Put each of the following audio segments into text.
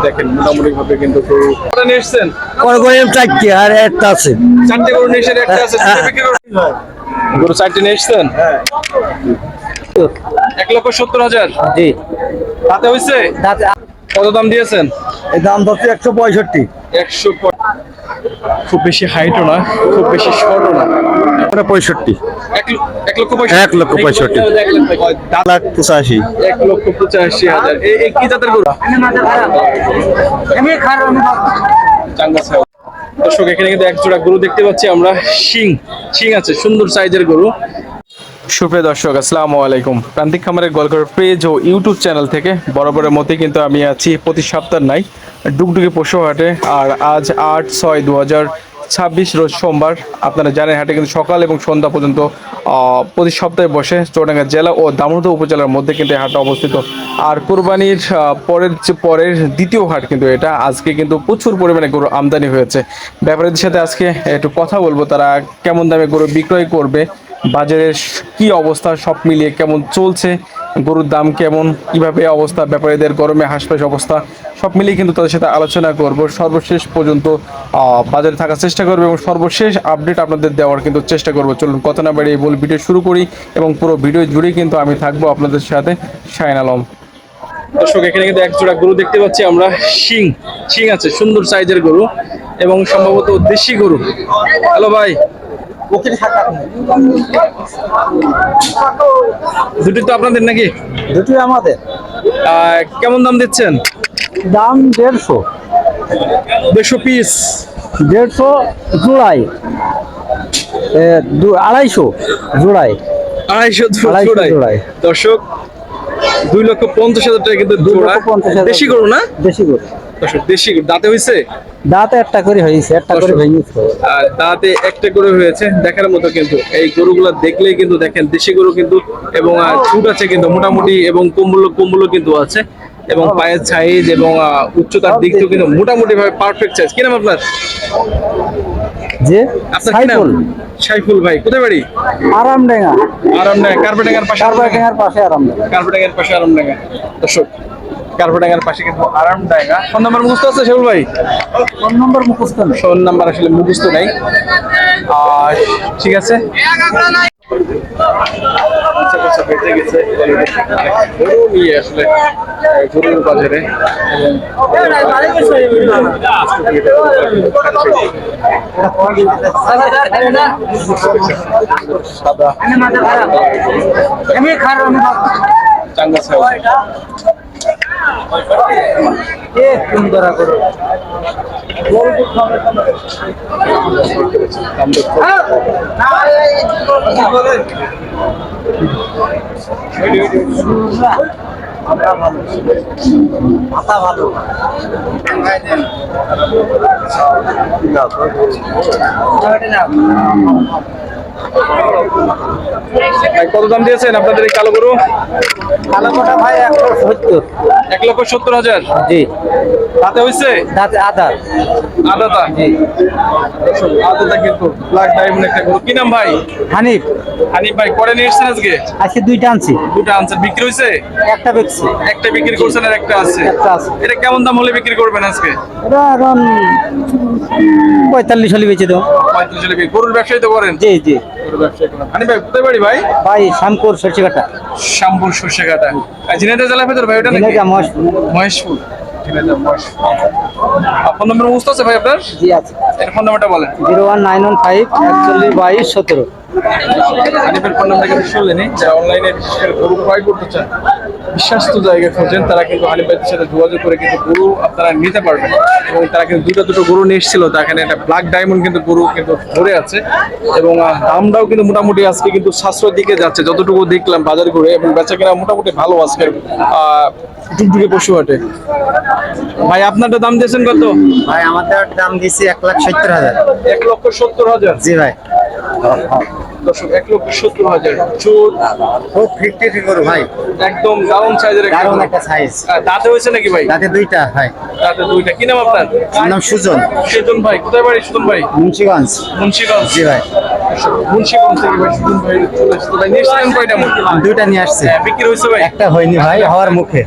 দেখেন মোটামুটি ভাবে কিন্তু নিয়ে এসছেন চারটি আর একটা আছে। চারটে গরু নিয়ে এসেছেন, একটা আছে গরু চারটে নিয়ে এসছেন। 1,70,000। জি, তাতে হয়েছে কত দাম দিয়েছেন? এই দাম ধরছে 165। 100। খুব বেশি হাইটও না, খুব বেশি শর্টও না। 65। 1,65,000। 1,85,000। 1,85,000। এই কি জাতের গরু? চাঙ্গা ছাগল। দর্শক এখানে কিন্তু এক জোড়া গরু দেখতে পাচ্ছি আমরা। শিং আছে, সুন্দর সাইজের গরু। সুপ্রিয় দর্শক, আসসালামু আলাইকুম। প্রান্তিক খামারের গোয়ালঘর পেজ ও ইউটিউব চ্যানেল থেকে বরাবরের মতোই কিন্তু আমি আছি প্রতি সপ্তাহ নাই ডুগডুগি পশু হাটে। আর আজ 8/6/2026 রোজ সোমবার। আপনারা জানেন হাটে কিন্তু সকাল এবং সন্ধ্যা পর্যন্ত প্রতি সপ্তাহে বসে। চুয়াডাঙ্গা জেলা ও দামোদর উপজেলার মধ্যে কিন্তু এই হাটটা অবস্থিত। আর কুরবানির পরের দ্বিতীয় হাট কিন্তু এটা। আজকে কিন্তু প্রচুর পরিমাণে গরু আমদানি হয়েছে। ব্যাপারীদের সাথে আজকে একটু কথা বলবো, তারা কেমন দামে গরু বিক্রয় করবে, বাজারের কি অবস্থা, সব মিলিয়ে কেমন চলছে, গরুর দাম কেমন, কিভাবে অবস্থা, ব্যাপারীদের গরমে হাঁসফাঁস অবস্থা, সব মিলিয়ে কিন্তু তাদের সাথে আলোচনা করব। সর্বশেষ পর্যন্ত বাজারে থাকার চেষ্টা করবো এবং সর্বশেষ আপডেট আপনাদের দেওয়ার কিন্তু চেষ্টা করবো। চলুন কথা না বাড়িয়ে মূল ভিডিও শুরু করি এবং পুরো ভিডিও জুড়েই কিন্তু আমি থাকবো আপনাদের সাথে, শাহিন আলম। দর্শক এখানে কিন্তু এক জোড়া গরু দেখতে পাচ্ছি আমরা। শিং আছে, সুন্দর সাইজের গরু এবং সম্ভবত দেশি গরু। হ্যালো ভাই, দুটি তো আপনাদের নাকি? দুটি আমাদের। কেমন দাম দিচ্ছেন? দাম 150। 200 পিস। 150 জোড়াই। 250 জোড়াই। 250 জোড়াই। দর্শক 2,50,000 টাকা কিন্তু জোড়া। দেশি গরু না? দেশি গরু। দর্শক দেশি গরু। দাঁতে হয়েছে? দাঁতে একটা করে হয়েছে, একটা করে ভেঙেছে। আর দাঁতে একটা করে হয়েছে, দেখার মতো কিন্তু। এই গরুগুলো দেখলেই কিন্তু দেখেন দেশি গরু কিন্তু। এবং চুট আছে কিন্তু মোটামুটি, এবং কম্বল কিন্তু আছে, এবং পায়ের সাইজ এবং উচ্চতার দিক থেকে কিন্তু মোটামুটি ভাবে পারফেক্ট সাইজ। কি নাম আপনার? যে আপনার কি নাম? সাইফুল ভাই। কোথায় বাড়ি? আরামডাঙ্গা। কার্পেটাঙ্গার পাশে। কার্পেটাঙ্গার পাশে আরামডাঙ্গা। দর্শক কার্পেটাঙ্গার পাশে কিন্তু আরামডাঙ্গা। ফোন নাম্বার মুখস্থ আছে সাইফুল ভাই? ফোন নাম্বার মুখস্থ নেই। ফোন নাম্বার আসলে মুখস্থ নাই। ঠিক আছে। বেঁচে গেছে গরু নিয়ে আসলে গরুর বাজারে। সাদা চাঙ্গা ছাগল। কত দাম দিয়েছেন আপনাদের এই কালো গরু? কালো কোটা ভাই 170। 1,70,000। জি। তাতে হয়েছে? দাঁতে আদা। আদাতা। জি। আদাতা কিন্তু ব্ল্যাক ডায়মন্ড একটা গরু। কি নাম ভাই? হানিফ। হানিফ ভাই, করে নিয়ে এসেছেন আজকে? আজকে দুইটা আনছি। দুটো আনছেন, বিক্রি হয়েছে? একটা বেচছি। একটা বিক্রি করছেন আর একটা আছে? একটা আছে। এটা কেমন দাম হলে বিক্রি করবেন আজকে? এটা এখন 45 হলে বেচে দেবো। 35 হলে গরুর ব্যবসায়ী তো করেন? জি জি। গরুর ব্যবসায়ী করেন। হানিফ ভাই কোথায় বাড়ি ভাই? ভাই শ্যামপুর সরষেঘাটা। শ্যামপুর সরষেঘাটা। আর ঝিনাইদহ জেলার ভেতর ভাই ওটা নাকি? ঝিনাইদহ মহেশপুর। ঝিনাইদহ মহেশপুর। ফোন নাম্বার মুখস্থ আছে ভাই আপনার? জি আছে। এর ফোন নাম্বারটা বলেন। 01915 41 22 17। হানিফের ফোন নাম্বার কিন্তু শুনলেনি। যারা অনলাইনে বিশেষ করে গরু ক্রয় করতে চান, বিশ্বস্ত জায়গায় খোঁজেন, তারা কিন্তু হানিফ ভাইদের সাথে যোগাযোগ করে কিন্তু গরু আপনারা নিতে পারবেন। এবং তারা কিন্তু দুটো গরু নিয়ে এসেছিল, তা এখানে একটা ব্ল্যাক ডায়মন্ড কিন্তু গরু কিন্তু ধরে আছে। এবং দামটাও কিন্তু মোটামুটি আজকে কিন্তু সাশ্রয়ের দিকে যাচ্ছে যতটুকু দেখলাম বাজার ঘুরে, এবং বেচা কেনা মোটামুটি ভালো আজকের ডুগডুগি পশু হাটে। ভাই আপনারটা দাম দিয়েছেন কত? ভাই আমাদের দাম দিয়েছি 1,70,000। 1,70,000। জি ভাই। দর্শক 1,70,000 চুল ও 50 করো ভাই, একদম দারুণ সাইজের একটা দারুণ গরু। একটা সাইজ। দাঁতে হয়েছে নাকি ভাই? তাতে দুইটা ভাই। দাঁতে দুইটা। কি নাম আপনার? আমার নাম সুজন, সুজন ভাই। কোথায় বাড়ি সুজন ভাই? মুন্সিগঞ্জ। মুন্সিগঞ্জ। জি ভাই, মুন্সিগঞ্জ থেকে ভাই সুজন ভাই চলে এসেছে। ভাই নিয়ে এসেছেন কয়টা মোট? দুইটা নিয়ে আসছে। বিক্রি হয়েছে ভাই? একটা হয়নি ভাই, হওয়ার মুখে।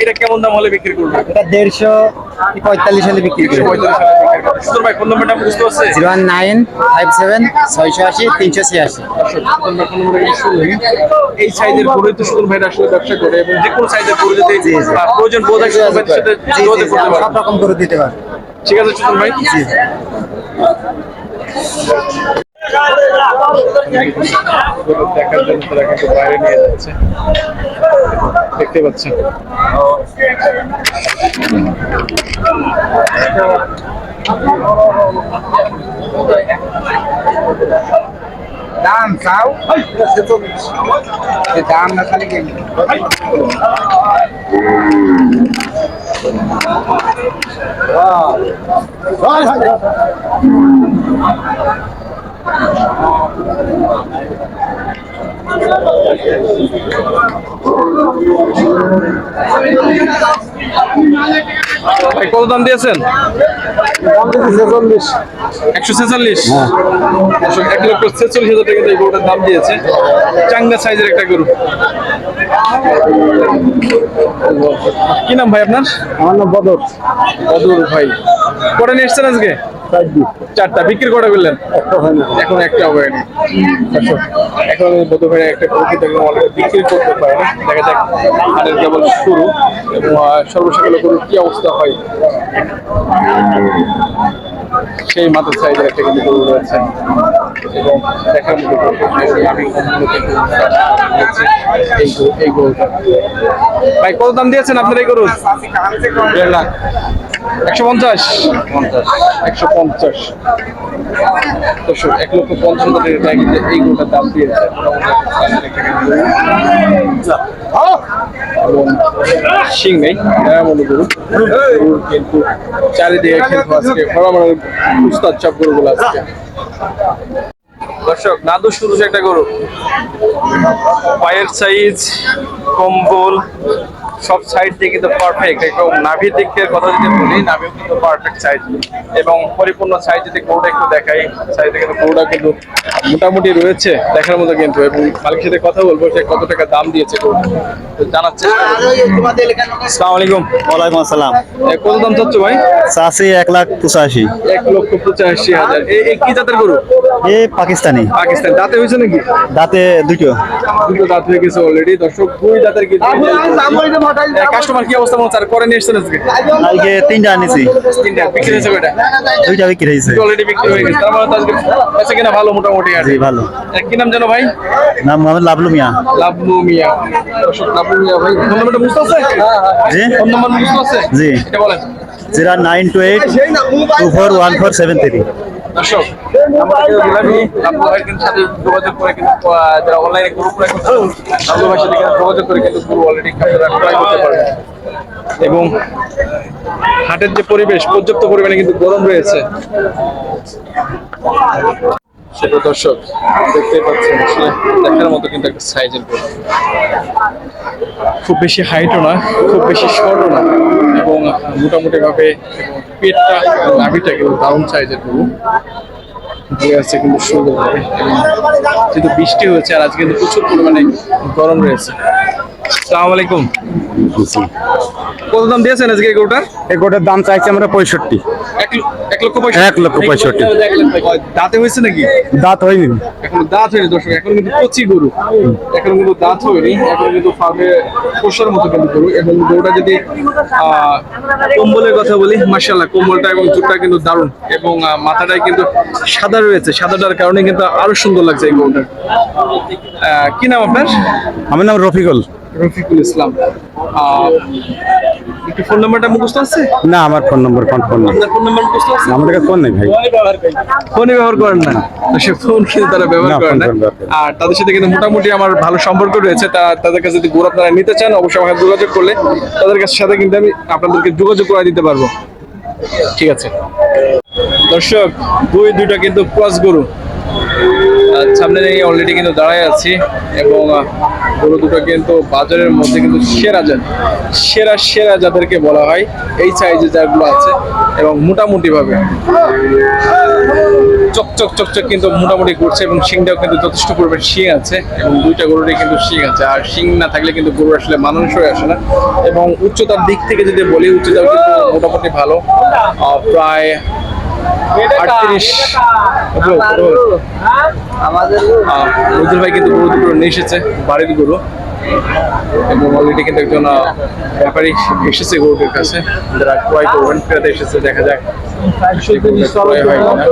এটা কেমন দাম হলে বিক্রি করবে? এটা 145 সালে বিক্রি করে। 145 সালে বিক্রি করবে। সুজন ভাই ফোন নাম্বারটা বুঝতে পারছে? 01957 680 386। এই সাইজের গরুই তো সুজন ভাই আসলে ব্যবসা করে এবং যে কোনো সাইজের গরু যদি প্রয়োজন বোধ হয় সুজন ভাইয়ের সাথে যোগাযোগ করতে সব পারবেন। রকম করে দিতে পারে। ঠিক আছে সুজন ভাই। জি। দেখার জন্য তারা কিন্তু বাইরে নিয়ে যাচ্ছে, দেখতে পাচ্ছেন। দাম চাও, দাম না খালি কেন? ভাই কত দাম দিয়েছেন? 46। 146। 1,46,000 টাকা এই গরুটার দাম দিয়েছে। চাঙ্গা সাইজের একটা গরু। কি নাম ভাই আপনার? আমার নাম বদর। বদর ভাই। কটা নিয়ে এসছেন আজকে? 4টা। বিক্রি কটা করলেন? এখন একটা হয়নি। এখন বদর ভাই একটা গরু কিন্তু অলরেডি বিক্রি করতে পারে না। দেখা যাক হাটের কেবল শুরু এবং সর্বশেষে গরুর কি অবস্থা হয় সেই মাথার সাইজের একটা কিন্তু গরু রয়েছে এবং দেখার মতো গরু। আমি এই গরুটা ভাই কত দাম দিয়েছেন আপনার এই গরু? 1.5 লাখ। 150। 150। 1,50,000 টাকা কিন্তু এই গরুটার দাম দিয়েছে। এবং শিং নেই, মনে গরু কিন্তু চারিদিকে কিন্তু আজকে ভরামার উস্তাদ সব গরুগুলো আজকে। দর্শক নাদু শুধু একটা গরু, পায়ের সাইজ, কম্বল সব সাইড দিয়ে কিন্তু পারফেক্ট। একদম নাভির দিক থেকে কথা যদি বলি, নাভিও কিন্তু পারফেক্ট সাইজ এবং পরিপূর্ণ সাইজ যদি গরুটা একটু দেখাই, সাইজে কিন্তু গরুটা কিন্তু মোটামুটি রয়েছে দেখার মতো কিন্তু। এবং মালিকের সাথে কথা বলবো সে কত টাকা দাম দিয়েছে গরুটা জানার চেষ্টা করবো। আসসালামু আলাইকুম। ওয়ালাইকুম আসসালাম। কত দাম চাচ্ছ ভাই? চাষি 1,85,000। 1,85,000। এই কি জাতের গরু? এ পাকিস্তানি। পাকিস্তান। দাঁতে হয়েছে নাকি? দাঁতে দুটো। দুটো দাঁত হয়ে গেছে অলরেডি। দর্শক 2 দাঁতের কি কাস্টমার কি অবস্থা মনে করে নিয়ে এসছেন আজকে? আজকে 3টা আনিছি। 3টা বিক্রি হয়েছে কয়টা? 2টা বিক্রি হয়েছে। অলরেডি বিক্রি হয়ে গেছে। তার মানে তো আজকে আছে কিনা ভালো মোটামুটি আর জি ভালো। কি নাম জানো ভাই? নাম মোহাম্মদ লাবলু মিয়া। লাবলু মিয়া। দর্শক লাবলু মিয়া ভাই ফোন নাম্বারটা বুঝতে আছে? জি ফোন নাম্বার বুঝতে আছে? জি। এটা বলেন। 0928241473। দর্শক আমরা কিন্তু দিলামই লাবলু ভাইয়ের কিন্তু সাথে যোগাযোগ করে কিন্তু যারা অনলাইনে গ্রুপ করে কিন্তু লাবলু ভাইয়ের সাথে কিন্তু যোগাযোগ করে কিন্তু পুরো অলরেডি আপনারা ট্রাই করতে পারবেন। এবং হাটের যে পরিবেশ পর্যাপ্ত পরিমাণে কিন্তু গরম রয়েছে সেটা দর্শক দেখতে পাচ্ছেন। আসলে দেখার মতো কিন্তু একটা সাইজের গরু, খুব বেশি হাইটও না, খুব বেশি শর্টও না এবং মোটামুটি ভাবে পেটটা নাভিটা কিন্তু দারুণ সাইজের গরু দিয়ে আছে কিন্তু সুন্দরভাবে। এবং যেহেতু বৃষ্টি হয়েছে আর আজকে কিন্তু প্রচুর পরিমাণে গরম রয়েছে। আসসালামু আলাইকুম। কত দাম দিয়েছেন আজকে এই গরুটার? এই গোটার দাম চাইছি আমরা 65। 1,65,000। দাঁতে হয়েছে নাকি? দাঁত হয়নি। এখন দাঁত হয়নি দর্শক, এখন কিন্তু কচি গরু, এখন কিন্তু দাঁত হয়নি, এখন কিন্তু ফার্মে পোষার মতো কিন্তু গরু। এখন গরুটা যদি কম্বলের কথা বলি, মাশাআল্লাহ কম্বলটা এবং চুটটা কিন্তু দারুণ এবং মাথাটাই কিন্তু সাদা রয়েছে। সাদাটার কারণে কিন্তু আরো সুন্দর লাগছে এই গরুটার। কি নাম আপনার? আমার নাম রফিকুল। রফিকুল ইসলাম। একটু ফোন নাম্বারটা মুখস্থ আছে? না, আমার ফোন নম্বর আপনার ফোন নাম্বার মুখস্থ আছে? আমার কাছে ফোন নেই ভাই। ফোনে ব্যবহার করেন না, তো সে ফোন কিন্তু তারা ব্যবহার না, করে না। ফোন ব্যবহার করে না। আর তাদের সাথে কিন্তু মোটামুটি আমার ভালো সম্পর্ক রয়েছে। তাদের কাছে যদি গরু আপনারা নিতে চান অবশ্যই আমাকে যোগাযোগ করলে তাদের কাছে সাথে কিন্তু আমি আপনাদেরকে যোগাযোগ করে দিতে পারবো। ঠিক আছে দর্শক, দুইটা কিন্তু ক্রস গরু সামনে নিয়ে অলরেডি কিন্তু দাঁড়ায় আছি এবং গরু দুটো কিন্তু বাজারের মধ্যে কিন্তু সেরা জাত, সেরা সেরা যাদেরকে বলা হয় এই সাইজে যাগুলো আছে এবং মোটামুটি ভাবে চকচক চকচক কিন্তু মোটামুটি করছে এবং শিংটাও কিন্তু যথেষ্ট পরিমাণ শিং আছে এবং দুইটা গরুরই কিন্তু শিং আছে। আর শিং না থাকলে কিন্তু গরু আসলে মানুষ হয়ে আসে না। এবং উচ্চতার দিক থেকে যদি বলি, উচ্চতাও কিন্তু মোটামুটি ভালো, প্রায় 38। মজুর ভাই কিন্তু গরু দুটো নিয়ে এসেছে, বাড়ির গরু, এবং অলরেডি কিন্তু একজন ব্যাপারী এসেছে গরুটির কাছে, যারা ক্রয় করবেন ফেরাতে এসেছে। দেখা যাক ক্রয় হয় কিনা।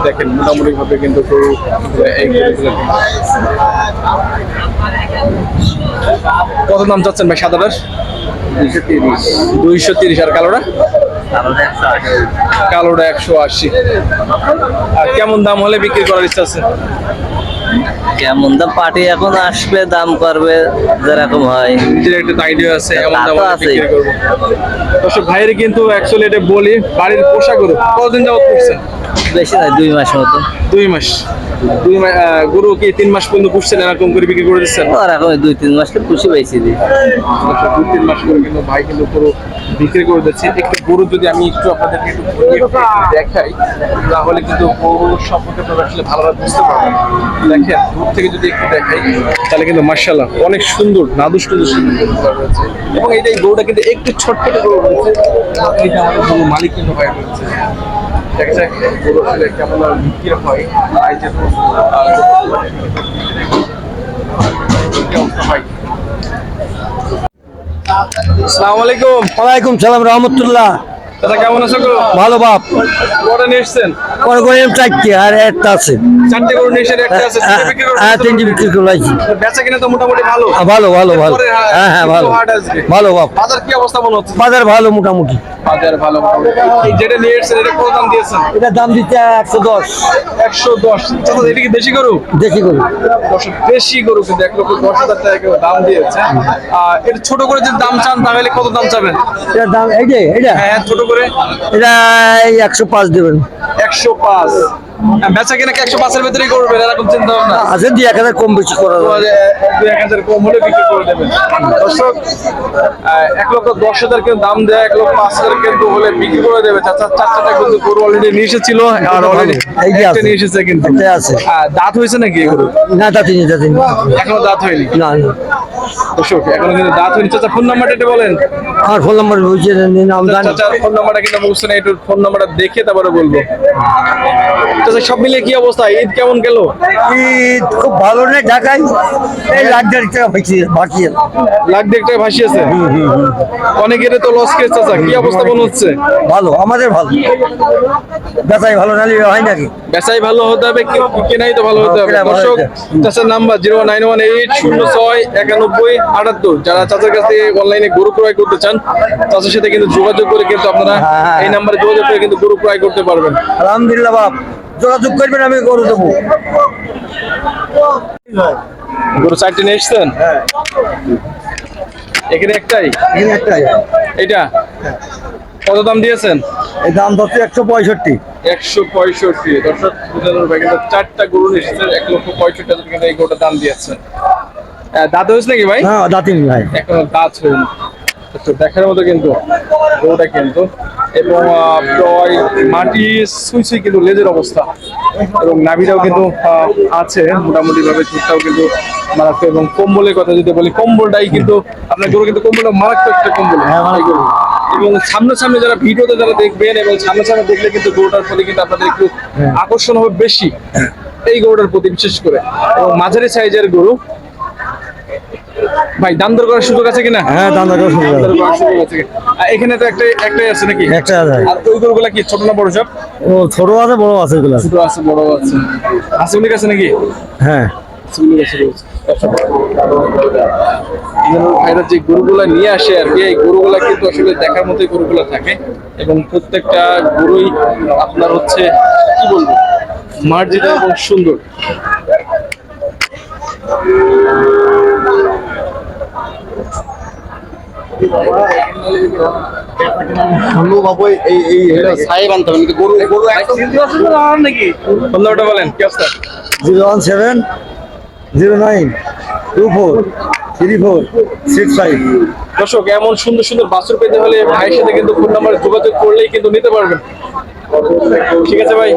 দেখেন মোটামুটি ভাবে কিন্তু গরু এই গরুগুলো কত দাম চাচ্ছেন ভাই? সাদাটার 230। আর কালোটা? কালোটা 180। আর কেমন দাম হলে বিক্রি করার ইচ্ছা আছে? কেমন দাম পার্টি এখন আসবে, দাম করবে যেরকম হয়। নিজের একটা আইডিয়া আছে এমন দাম তা তো হলে আছেই। বিক্রি করবো। দর্শক ভাইয়ের কিন্তু অ্যাকচুয়ালি এটা বলি, বাড়ির পোষা গরু কতদিন যাবত করছেন? বেশি নয়, 2 মাস মতো। 2 মাস। 2 মাস গরু কি 3 মাস পর্যন্ত পুষছেন, এরকম করে বিক্রি করে দিচ্ছেন? আর এখন 2-3 মাস খুশি পাইছি দি। 2-3 মাস করে কিন্তু ভাই কিন্তু গরু বিক্রি করে দিচ্ছে। একটু গরু যদি আমি একটু আপনাদেরকে একটু ঘুরিয়ে দেখাই, তাহলে কিন্তু গরুর সম্পর্কে আপনারা আসলে ভালোভাবে বুঝতে পারবেন। দেখেন দূর থেকে যদি একটু দেখাই, তাহলে কিন্তু মাশাআল্লাহ অনেক সুন্দর নাদুস রয়েছে। এবং এই গরুটা কিন্তু একটু ছোট্ট গরু রয়েছে, এইটা আমাদের গরু মালিক কিন্তু ভাই রয়েছে। দেখা যাক গরু আসলে কেমন বিক্রি হয়। ভাই যেহেতু আসসালামু আলাইকুম। ওয়ালাইকুম সালাম রহমতুল্লাহ। দাদা কেমন আছো গো? ভালো বাপ। কটা নিয়ে এসছেন? পরে করে চারটি আর একটা আছে। 4টে গরু নিয়ে এসে একটা আছে, তিনটে বিক্রি করছেন? হ্যাঁ, তিনটি বিক্রি করলাইছি। বেচা কিনা তো মোটামুটি ভালো। ভালো ভালো ভালো। এরপরে হ্যাঁ হ্যাঁ ভালো একটু হাট আজকে। ভালো বাপ। বাজার কি অবস্থা মনে হচ্ছে? বাজার ভালো মোটামুটি। বাজার ভালো মোটামুটি। এই যেটা নিয়ে এসছেন এটা কত দাম দিয়েছেন? এটা দাম দিচ্ছে 110। 110। চাচা এটা কি দেশি গরু? দেখি করি। দেশি গরু কিন্তু 1,10,000 টাকা করে দাম দিয়েছে। এটা ছোট করে যদি দাম চান তাহলে কত দাম চাবেন? এটার দাম এই যে এটা হ্যাঁ ছোট করে এটা 105 দেবেন। 105। বেচা কিনা কি 105 এর ভিতরেই করবেন এরকম চিন্তা ভাবনা? আছে 2-1000 কম বেশি করা যাবে। 2-1000 কম হলে বিক্রি করে দেবেন। দর্শক 1,10,000 কিন্তু দাম দেয়, 1,05,000 কিন্তু হলে বিক্রি করে দেবে। চাচা 4টা কিন্তু গরু অলরেডি নিয়ে এসেছিল, আর অলরেডি এই যে একটা আছে। নিয়ে এসেছে কিন্তু। একটা আছে। দাঁত হয়েছে নাকি এই গরু? না দাতিনি দাতিনি। এখনো দাঁত হয়নি। না না। দর্শক এখনো কিন্তু দাঁত হয়নি। চাচা ফোন নাম্বারটা একটু বলেন। আমার ফোন নাম্বার হয়েছে নাম জানি। চাচার ফোন নাম্বারটা কিন্তু মুখস্থ নেই, একটু ফোন নাম্বারটা দেখে তারপরে বলবো। চাচা সব মিলিয়ে কি অবস্থা? ঈদ কেমন গেল? ঈদ খুব ভালো নেই ঢাকায়। এই 1,00,000 টাকা বাকি। লাখ দেড় টাকা ভাসিয়েছে। অনেকের তো লস কেস। চাচা কি অবস্থা মনে হচ্ছে? ভালো, আমাদের ভালো। বেচাই ভালো নালি হয় নাকি? বেচাই ভালো হতে হবে, কেনাই তো ভালো হতে হবে। কেনাই ভালো দর্শক হতে চাচার নাম্বার 091806191। যারা চাচার কাছ থেকে অনলাইনে গরু ক্রয় করতে চান, চাচার সাথে কিন্তু যোগাযোগ করে কিন্তু আপনারা হ্যাঁ। এই নাম্বারে যোগাযোগ করে কিন্তু গরু ক্রয় করতে পারবেন। আলহামদুলিল্লাহ বাপ, যোগাযোগ করবেন, আমি করে দেবো। গরু 4টে নিয়ে এসছেন? এখানে একটাই? এখানে একটাই। এটা কত দাম দিয়েছেন? এই দাম হচ্ছে 165। 165। দর্শক বুঝানোর ভাই কিন্তু 4টা গরু নিয়ে এসেছেন, 1,65,000 কিন্তু এই গরুটার দাম দিয়েছেন। দাঁত হয়েছে নাকি ভাই? হ্যাঁ দাতিনি ভাই। এখনো দাঁত হয়নি। তো দেখার মতো কিন্তু গরুটা কিন্তু, এবং প্রায় মাটি সুইসুই কিন্তু লেজের অবস্থা, এবং নাভিটাও কিন্তু আছে মোটামুটি ভাবে, চুটটাও কিন্তু মারাত্মক। এবং কম্বলের কথা যদি বলি, কম্বলটাই কিন্তু আপনার গরু কিন্তু কম্বলটা মারাত্মক একটা কম্বল। এই গরু। এবং সামনে সামনে যারা ভিডিওতে যারা দেখবেন এবং সামনে সামনে দেখলে কিন্তু গরুটার প্রতি কিন্তু আপনাদের একটু আকর্ষণ হবে বেশি এই গরুটার প্রতি, বিশেষ করে। এবং মাঝারি সাইজের গরু। ভাই দাম দর করার সুযোগ আছে কিনা? হ্যাঁ দাম দর করার সুযোগ আছে। দাম দর করার সুযোগ আছে। এখানে তো একটাই আছে নাকি? একটা আছে। আর ওই গরুগুলা কি ছোট না বড় সব? ও ছোট আছে বড় আছে এগুলো। ছোট আছে বড় আছে। আসুনিক আছে নাকি? হ্যাঁ আসুনিক আছে রয়েছে। ভাইরা যে গরুগুলা নিয়ে আসে আর কি, এই গরুগুলা কিন্তু আসলে দেখার মতোই গরুগুলা থাকে, এবং প্রত্যেকটা গরুই আপনার হচ্ছে কি বলবো মার্জিত এবং সুন্দর। ষোলো বাবু এই সাহেব আনতে হবে গরু গরু নাকি ফোন নাম্বারটা বলেন কি অবস্থা? 01709243465। দর্শক এমন সুন্দর সুন্দর বাছুর পেতে হলে ভাইয়ের সাথে কিন্তু ফোন নাম্বার যোগাযোগ করলেই কিন্তু নিতে পারবেন। ঠিক আছে ভাই।